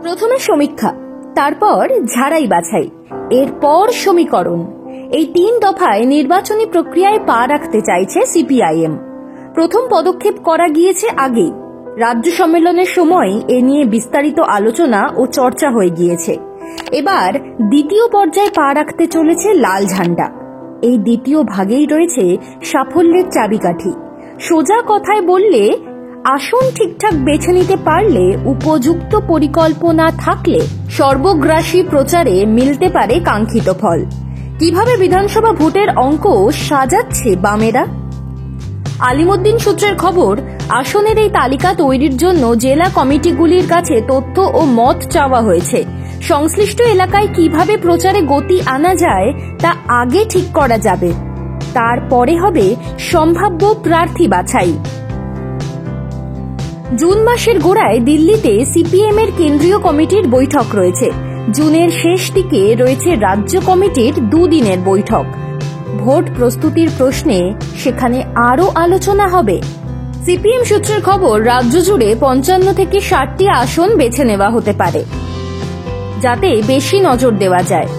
প্রথমে সমীক্ষা, তারপর ঝাড়াই বাছাই, এরপর সমীকরণ। এই 3 দফায় নির্বাচনী প্রক্রিয়ায় পা রাখতে চাইছে সিপিআইএম। প্রথম পদক্ষেপ করা গিয়েছে আগেই। রাজ্য সম্মেলনের সময় এ নিয়ে বিস্তারিত আলোচনা ও চর্চা হয়ে গিয়েছে। এবার দ্বিতীয় পর্যায়ে পা রাখতে চলেছে লাল ঝান্ডা। এই দ্বিতীয় ভাগেই রয়েছে সাফল্যের চাবিকাঠি। সোজা কথায় বললে, আসন ঠিকঠাক বেছে নিতে পারলে, উপযুক্ত পরিকল্পনা থাকলে সর্বগ্রাসী প্রচারে মিলতে পারে কাঙ্ক্ষিত ফল। কিভাবে বিধানসভা ভোটের অঙ্ক সাজাচ্ছে বামেরা? আলিমুদ্দিন সূত্রের খবর, আসনের এই তালিকা তৈরির জন্য জেলা কমিটিগুলির কাছে তথ্য ও মত চাওয়া হয়েছে। সংশ্লিষ্ট এলাকায় কিভাবে প্রচারে গতি আনা যায় তা আগে ঠিক করা যাবে, তারপরে হবে সম্ভাব্য প্রার্থী বাছাই। জুন মাসের গোড়ায় দিল্লিতে সিপিএম এর কেন্দ্রীয় কমিটির বৈঠক রয়েছে। জুনের শেষ দিকে রয়েছে রাজ্য কমিটির 2 দিনের বৈঠক। ভোট প্রস্তুতির প্রশ্নে সেখানে আরও আলোচনা হবে। সিপিএম সূত্রের খবর, রাজ্য জুড়ে 55 থেকে 60টি আসন বেছে নেওয়া হতে পারে, যাতে বেশি নজর দেওয়া যায়।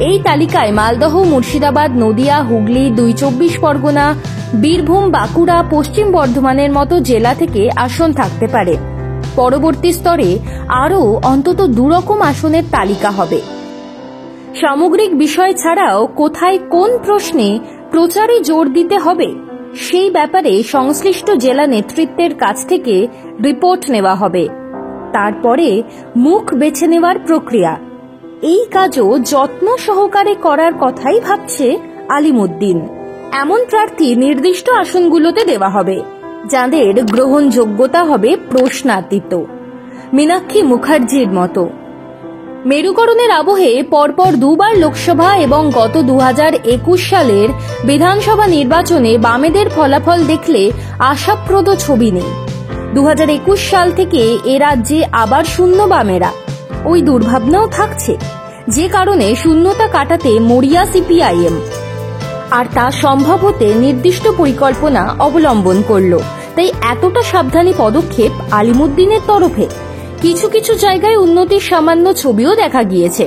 এই তালিকায় মালদহ, মুর্শিদাবাদ, নদিয়া, হুগলি, 2 চব্বিশ পরগনা, বীরভূম, বাঁকুড়া, পশ্চিম বর্ধমানের মতো জেলা থেকে আসন থাকতে পারে। পরবর্তী স্তরে আরও অন্তত 2 রকম আসনের তালিকা হবে। সামগ্রিক বিষয় ছাড়াও কোথায় কোন প্রশ্নে প্রচারে জোর দিতে হবে সেই ব্যাপারে সংশ্লিষ্ট জেলা নেতৃত্বের কাছ থেকে রিপোর্ট নেওয়া হবে। তারপরে মুখ বেছে নেওয়ার প্রক্রিয়া। এই কাজও যত্ন সহকারে করার কথাই ভাবছে আলিমুদ্দিন। এমন প্রার্থী নির্দিষ্ট আসনগুলোতে দেওয়া হবে যাদের গ্রহণযোগ্যতা হবে প্রশ্নাতীত, মীনাক্ষী মুখার্জির মতো। মেরুকরণের আবহে পরপর 2 বার লোকসভা এবং গত 2021 সালের বিধানসভা নির্বাচনে বামেদের ফলাফল দেখলে আশাপ্রদ ছবি নেই। 2021 সাল থেকে এ রাজ্যে আবার শূন্য বামেরা, ওই দুর্ভাবনাও থাকছে, যে কারণে শূন্যতা কাটাতে মরিয়া সিপিআইএম। আর তা সম্ভব হতে নির্দিষ্ট পরিকল্পনা অবলম্বন করল। তাই এতটা সাবধানী পদক্ষেপ আলিমুদ্দিনের তরফে। কিছু কিছু জায়গায় উন্নতির সামান্য ছবিও দেখা গিয়েছে।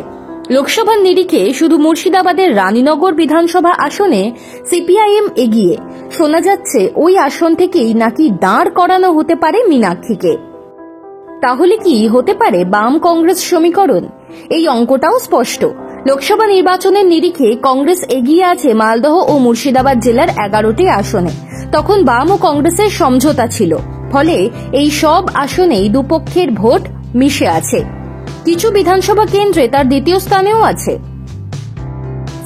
লোকসভার নিরিখে শুধু মুর্শিদাবাদের রানীনগর বিধানসভা আসনে সিপিআইএম এগিয়ে। শোনা যাচ্ছে ওই আসন থেকেই নাকি দাঁড় করানো হতে পারে মীনাক্ষীকে। তাহলে কি হতে পারে বাম কংগ্রেস সমীকরণ? এই অঙ্কটাও স্পষ্ট। লোকসভা নির্বাচনের নিরিখে কংগ্রেস এগিয়ে আছে মালদহ ও মুর্শিদাবাদ জেলার 11টি আসনে। তখন বাম ও কংগ্রেসের সমঝোতা ছিল, ফলে এই সব আসনেই দুপক্ষের ভোট মিশে আছে। কিছু বিধানসভা কেন্দ্রে তার দ্বিতীয় স্থানেও আছে।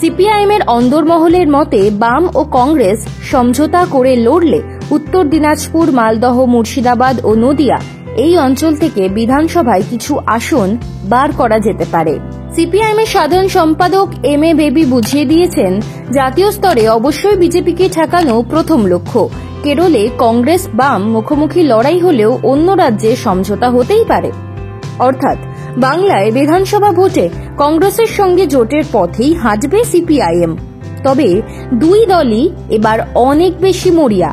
সিপিআইএম এর অন্দরমহলের মতে, বাম ও কংগ্রেস সমঝোতা করে লড়লে উত্তর দিনাজপুর, মালদহ, মুর্শিদাবাদ ও নদিয়া এই অঞ্চল থেকে বিধানসভায় কিছু আসন বার করা যেতে পারে। সিপিআইএম এর সাধারণ সম্পাদক এম.এ. বেবি বুঝিয়ে দিয়েছেন, জাতীয় স্তরে অবশ্যই বিজেপিকে ঠেকানো প্রথম লক্ষ্য। কেরলে কংগ্রেস বাম মুখোমুখি লড়াই হলেও অন্য রাজ্যে সমঝোতা হতেই পারে। অর্থাৎ বাংলায় বিধানসভা ভোটে কংগ্রেসের সঙ্গে জোটের পথেই হাঁটবে সিপিআইএম। তবে 2 দলই এবার অনেক বেশি মরিয়া।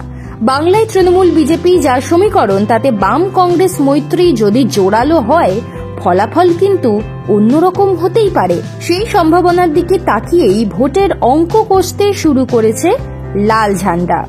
বাংলায় তৃণমূল বিজেপি যার সমীকরণ, তাতে বাম কংগ্রেস মৈত্রী যদি জোরালো হয়, ফলাফল কিন্তু অন্যরকম হতেই পারে। সেই সম্ভাবনার দিকে তাকিয়েই ভোটের অঙ্ক কষতে শুরু করেছে লাল ঝান্ডা।